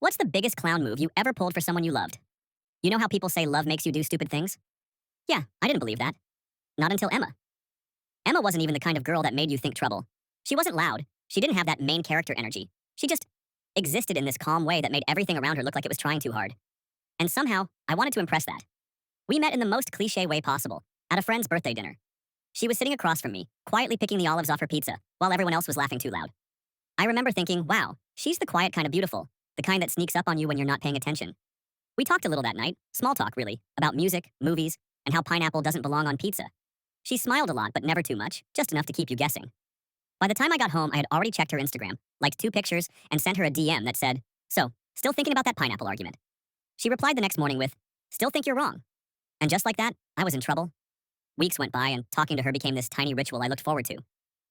What's the biggest clown move you ever pulled for someone you loved? You know how people say love makes you do stupid things? Yeah, I didn't believe that. Not until Emma. Emma wasn't even the kind of girl that made you think trouble. She wasn't loud. She didn't have that main character energy. She just existed in this calm way that made everything around her look like it was trying too hard. And somehow, I wanted to impress that. We met in the most cliche way possible, at a friend's birthday dinner. She was sitting across from me, quietly picking the olives off her pizza, while everyone else was laughing too loud. I remember thinking, wow, she's the quiet kind of beautiful, the kind that sneaks up on you when you're not paying attention. We talked a little that night, small talk really, about music, movies, and how pineapple doesn't belong on pizza. She smiled a lot, but never too much, just enough to keep you guessing. By the time I got home, I had already checked her Instagram, liked 2 pictures, and sent her a DM that said, "So, still thinking about that pineapple argument?" She replied the next morning with, "Still think you're wrong." And just like that, I was in trouble. Weeks went by, and talking to her became this tiny ritual I looked forward to.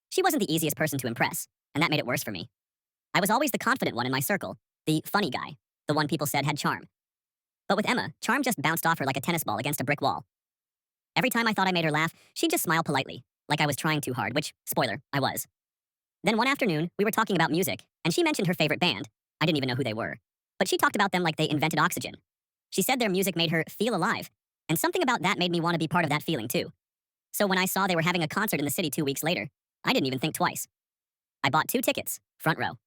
She wasn't the easiest person to impress, and that made it worse for me. I was always the confident one in my circle, the funny guy, the one people said had charm. But with Emma, charm just bounced off her like a tennis ball against a brick wall. Every time I thought I made her laugh, she'd just smile politely, like I was trying too hard, which, spoiler, I was. Then one afternoon, we were talking about music, and she mentioned her favorite band. I didn't even know who they were. But she talked about them like they invented oxygen. She said their music made her feel alive, and something about that made me want to be part of that feeling too. So when I saw they were having a concert in the city 2 weeks later, I didn't even think twice. I bought 2 tickets, front row.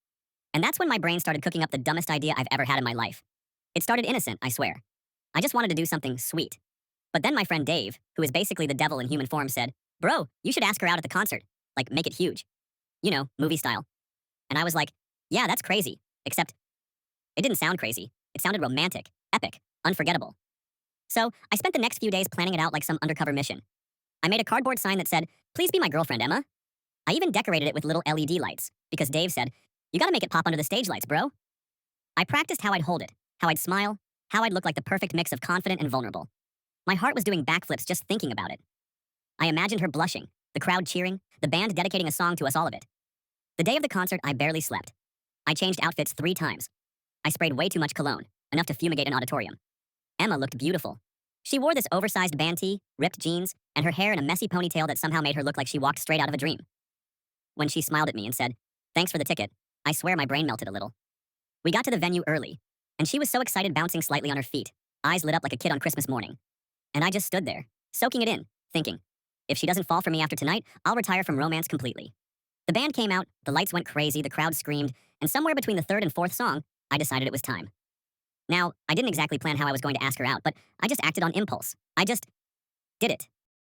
And that's when my brain started cooking up the dumbest idea I've ever had in my life. It started innocent, I swear. I just wanted to do something sweet. But then my friend Dave, who is basically the devil in human form, said, "Bro, you should ask her out at the concert. Like, make it huge. You know, movie style." And I was like, yeah, that's crazy. Except, it didn't sound crazy. It sounded romantic, epic, unforgettable. So, I spent the next few days planning it out like some undercover mission. I made a cardboard sign that said, "Please be my girlfriend, Emma." I even decorated it with little LED lights, because Dave said, "You gotta make it pop under the stage lights, bro." I practiced how I'd hold it, how I'd smile, how I'd look like the perfect mix of confident and vulnerable. My heart was doing backflips just thinking about it. I imagined her blushing, the crowd cheering, the band dedicating a song to us all of it. The day of the concert, I barely slept. I changed outfits 3 times. I sprayed way too much cologne, enough to fumigate an auditorium. Emma looked beautiful. She wore this oversized band tee, ripped jeans, and her hair in a messy ponytail that somehow made her look like she walked straight out of a dream. When she smiled at me and said, "Thanks for the ticket," I swear my brain melted a little. We got to the venue early, and she was so excited bouncing slightly on her feet, eyes lit up like a kid on Christmas morning. And I just stood there, soaking it in, thinking, if she doesn't fall for me after tonight, I'll retire from romance completely. The band came out, the lights went crazy, the crowd screamed, and somewhere between the 3rd and 4th song, I decided it was time. Now, I didn't exactly plan how I was going to ask her out, but I just acted on impulse. I just did it.